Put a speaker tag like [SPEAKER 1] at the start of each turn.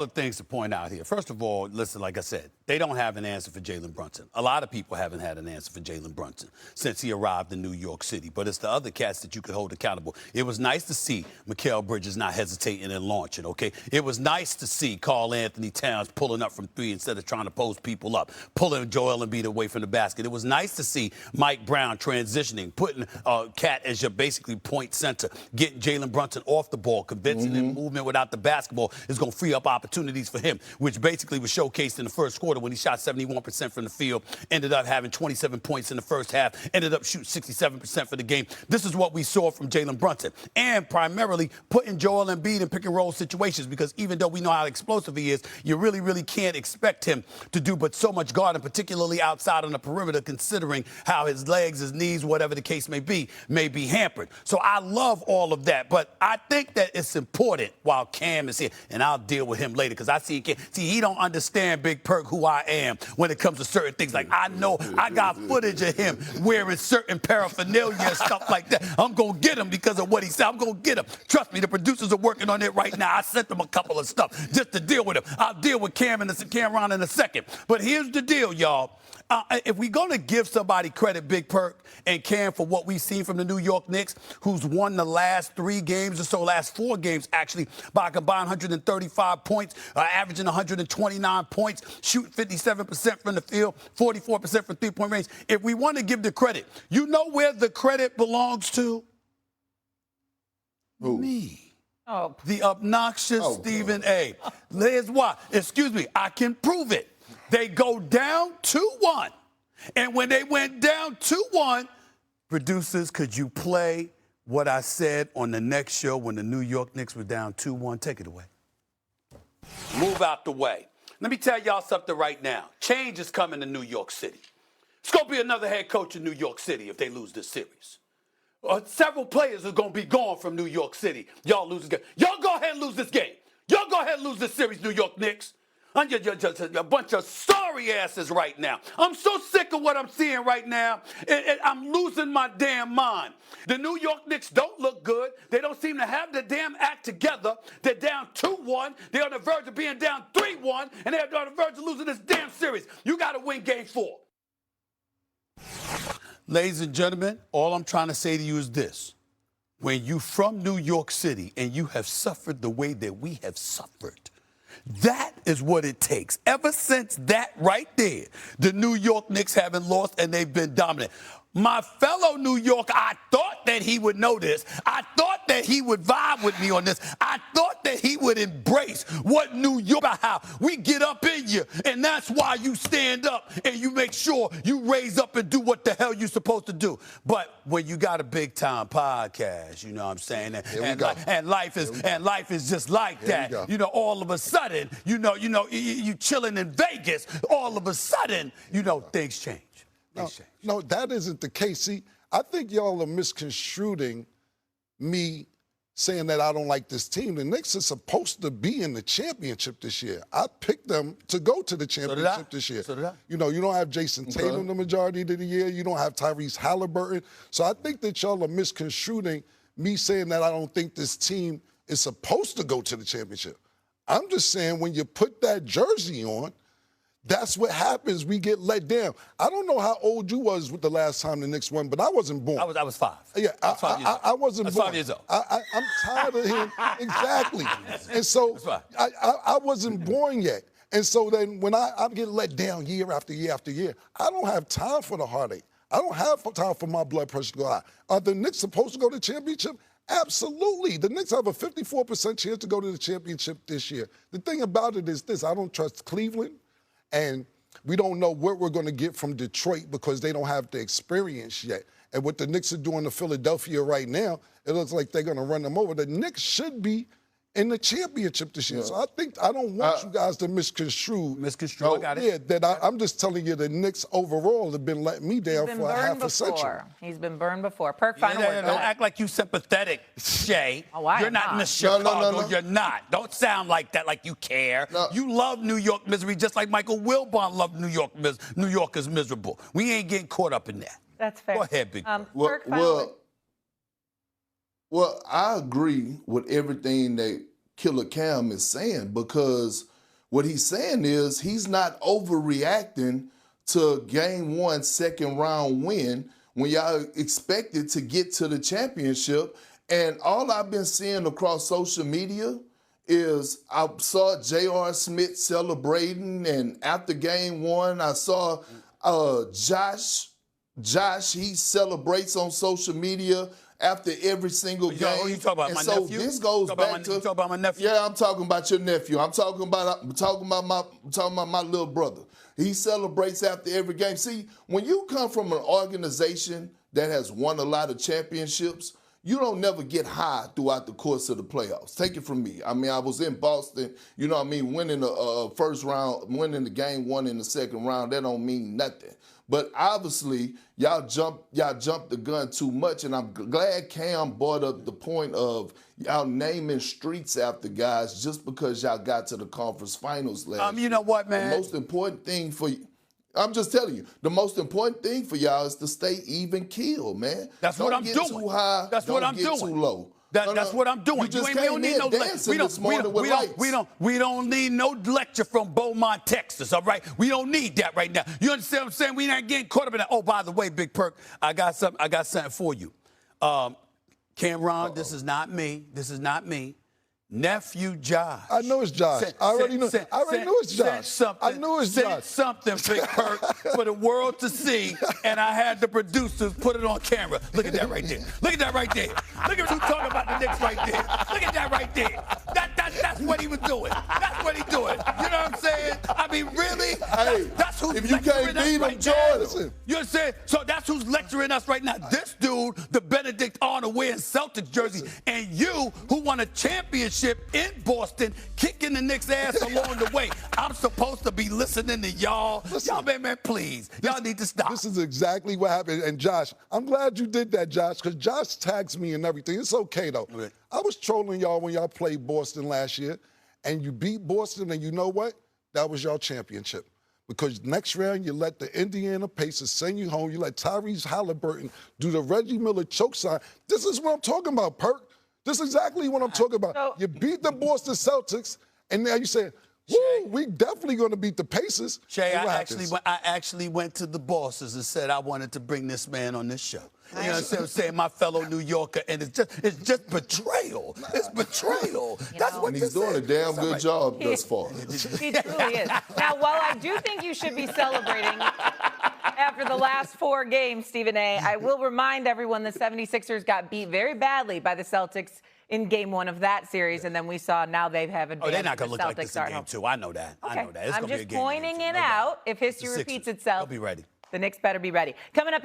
[SPEAKER 1] Of things to point out here. First of all, listen, like I said, they don't have an answer for Jalen Brunson. A lot of people haven't had an answer for Jalen Brunson since he arrived in New York City. But it's the other cats that you could hold accountable. It was nice to see Mikal Bridges not hesitating and launching, okay? It was nice to see Karl Anthony Towns pulling up from three instead of trying to post people up, pulling Joel Embiid away from the basket. It was nice to see Mike Brown transitioning, putting Cat as your basically point center, getting Jalen Brunson off the ball, convincing him movement without the basketball is going to free up opportunities for him, which basically was showcased in the first quarter when he shot 71% from the field, ended up having 27 points in the first half, ended up shooting 67% for the game. This is what we saw from Jalen Brunson, and primarily putting Joel Embiid in pick-and-roll situations, because even though we know how explosive he is, you really can't expect him to do but so much guarding, particularly outside on the perimeter, considering how his legs, his knees, whatever the case may be hampered. So I love all of that, but I think that it's important while Cam is here, and I'll deal with him later, because I see he don't understand, Big Perk, who I am when it comes to certain things. Like, I know I got footage of him wearing certain paraphernalia and stuff like that. I'm going to get him because of what he said. I'm going to get him. Trust me, the producers are working on it right now. I sent them a couple of stuff just to deal with him. I'll deal with Cameron in a second. But here's the deal, y'all. If we're going to give somebody credit, Big Perk and Cam, for what we've seen from the New York Knicks, who's won the last 3 games or so, last 4 games actually, by a combined 135 points, averaging 129 points, shooting 57% from the field, 44% from three-point range. If we want to give the credit, you know where the credit belongs to?
[SPEAKER 2] Who?
[SPEAKER 1] Me.
[SPEAKER 3] Oh.
[SPEAKER 1] The obnoxious Stephen A. Here's why. Excuse me, I can prove it. They go down 2-1. And when they went down 2-1, producers, could you play what I said on the next show when the New York Knicks were down 2-1? Take it away. Move out the way. Let me tell y'all something right now. Change is coming to New York City. It's going to be another head coach in New York City if they lose this series. Several players are going to be gone from New York City. Y'all lose this game. Y'all go ahead and lose this game. Y'all go ahead and lose this series, New York Knicks. You're just a bunch of sorry asses right now. I'm so sick of what I'm seeing right now. I'm losing my damn mind. The New York Knicks don't look good. They don't seem to have the damn act together. They're down 2-1. They're on the verge of being down 3-1. And they're on the verge of losing this damn series. You got to win game 4. Ladies and gentlemen, all I'm trying to say to you is this. When you from New York City and you have suffered the way that we have suffered, that is what it takes. Ever since that right there, the New York Knicks haven't lost and they've been dominant. My fellow New Yorker, I thought that he would know this. I thought that he would vibe with me on this. I thought that he would embrace what New York, how we get up in you. And that's why you stand up and you make sure you raise up and do what the hell you're supposed to do. But when you got a big time podcast, you know what I'm saying? And life is just like that. You know, all of a sudden, you chilling in Vegas, all of a sudden, things change.
[SPEAKER 2] No, that isn't the case. See, I think y'all are misconstruing me saying that I don't like this team. The Knicks are supposed to be in the championship this year. I picked them to go to the championship this year.
[SPEAKER 1] So did I.
[SPEAKER 2] You don't have Jason Tatum the majority of the year. You don't have Tyrese Halliburton. So I think that y'all are misconstruing me saying that I don't think this team is supposed to go to the championship. I'm just saying when you put that jersey on, that's what happens. We get let down. I don't know how old you was with the last time the Knicks won, but I wasn't born.
[SPEAKER 1] I was 5.
[SPEAKER 2] Yeah, I wasn't born.
[SPEAKER 1] 5 years old.
[SPEAKER 2] I'm tired of him. Exactly. And so I wasn't born yet. And so then when I'm getting let down year after year after year, I don't have time for the heartache. I don't have time for my blood pressure to go high. Are the Knicks supposed to go to the championship? Absolutely. The Knicks have a 54% chance to go to the championship this year. The thing about it is this. I don't trust Cleveland. And we don't know what we're going to get from Detroit because they don't have the experience yet. And what the Knicks are doing to Philadelphia right now, it looks like they're going to run them over. The Knicks should be in the championship this year. So I don't want you guys to misconstrue.
[SPEAKER 1] I got it.
[SPEAKER 2] Yeah, I'm just telling you the Knicks overall have been letting me down for half a century.
[SPEAKER 3] He's been burned before. Perk, final word.
[SPEAKER 1] Don't act like you sympathetic, Shay.
[SPEAKER 3] You're
[SPEAKER 1] not Miss Chicago. No. You're not. Don't sound like that, like you care. No. You love New York misery just like Michael Wilbon loved New Yorkers miserable. We ain't getting caught up in that.
[SPEAKER 3] That's fair.
[SPEAKER 1] Go ahead, Big
[SPEAKER 4] Perk, well, I agree with everything that Killer Cam is saying, because what he's saying is he's not overreacting to game 1 second round win when y'all expected to get to the championship. And all I've been seeing across social media is I saw J.R. Smith celebrating, and after game 1, I saw Josh, he celebrates on social media after every single game.
[SPEAKER 1] Oh, you talking about my
[SPEAKER 4] so
[SPEAKER 1] nephew?
[SPEAKER 4] This goes back to.
[SPEAKER 1] You talking about my nephew?
[SPEAKER 4] Yeah, I'm talking about your nephew. I'm talking about my little brother. He celebrates after every game. See, when you come from an organization that has won a lot of championships, you don't never get high throughout the course of the playoffs. Take it from me. I mean, I was in Boston, winning the first round, winning the game 1 in the second round, that don't mean nothing. But obviously, y'all jumped the gun too much, and I'm glad Cam brought up the point of y'all naming streets after guys just because y'all got to the conference finals last year.
[SPEAKER 1] You know what, man?
[SPEAKER 4] The most important thing for you, I'm just telling you, the most important thing for y'all is to stay even keel, man.
[SPEAKER 1] That's what I'm doing.
[SPEAKER 4] Don't get too high.
[SPEAKER 1] That's what I'm doing.
[SPEAKER 4] Don't get too low.
[SPEAKER 1] That's what I'm doing.
[SPEAKER 4] You just
[SPEAKER 1] we
[SPEAKER 4] came
[SPEAKER 1] don't need
[SPEAKER 4] in
[SPEAKER 1] no
[SPEAKER 4] dancing this morning with lights.
[SPEAKER 1] We don't need no lecture from Beaumont, Texas, all right? We don't need that right now. You understand what I'm saying? We're not getting caught up in that. Oh, by the way, Big Perk, I got something for you. Cameron, this is not me. This is not me. Nephew Josh.
[SPEAKER 2] I know it's Josh. I already knew it's Josh. I knew it's Josh.
[SPEAKER 1] Sent something, Big Perk, for the world to see, and I had the producers put it on camera. Look at that right there. Look at that right there. Look at who's talking about the Knicks right there. Look at that right there. That's what he was doing. That's what he's doing. You know what I'm saying? I mean, really?
[SPEAKER 4] Hey,
[SPEAKER 1] that's who's
[SPEAKER 4] if you can't beat him,
[SPEAKER 1] right
[SPEAKER 4] join him.
[SPEAKER 1] You understand? So that's who's lecturing us right now. This dude, the Benedict Arnold wearing Celtics jersey, and you who won a championship in Boston, kicking the Knicks' ass along the way. I'm supposed to be listening to y'all. Y'all, man, please. Y'all need to stop.
[SPEAKER 2] This is exactly what happened. And Josh, I'm glad you did that, Josh, because Josh tags me and everything. It's okay, though.
[SPEAKER 1] Okay.
[SPEAKER 2] I was trolling y'all when y'all played Boston last year, and you beat Boston, and you know what? That was y'all championship. Because next round, you let the Indiana Pacers send you home. You let Tyrese Halliburton do the Reggie Miller choke sign. This is what I'm talking about, Perk. This is exactly what I'm talking about.
[SPEAKER 3] So,
[SPEAKER 2] you beat the Boston Celtics, and now you say, woo, we definitely going to beat the Pacers.
[SPEAKER 1] Shay, I actually went to the bosses and said I wanted to bring this man on this show. You know what I'm saying? My fellow New Yorker, and it's just betrayal. It's betrayal. That's what
[SPEAKER 4] he's doing a damn good job thus far.
[SPEAKER 3] He truly is. Now, while I do think you should be celebrating after the last 4 games, Stephen A., I will remind everyone the 76ers got beat very badly by the Celtics in game 1 of that series, and then we saw now they have advanced.
[SPEAKER 1] Oh, they're not going to look
[SPEAKER 3] Celtics
[SPEAKER 1] like this in game 2. I know that.
[SPEAKER 3] Okay.
[SPEAKER 1] I know that. It's
[SPEAKER 3] I'm
[SPEAKER 1] gonna
[SPEAKER 3] just
[SPEAKER 1] be a game
[SPEAKER 3] pointing
[SPEAKER 1] game
[SPEAKER 3] it out. If history repeats itself,
[SPEAKER 1] they'll be ready.
[SPEAKER 3] The Knicks better be ready. Coming up here.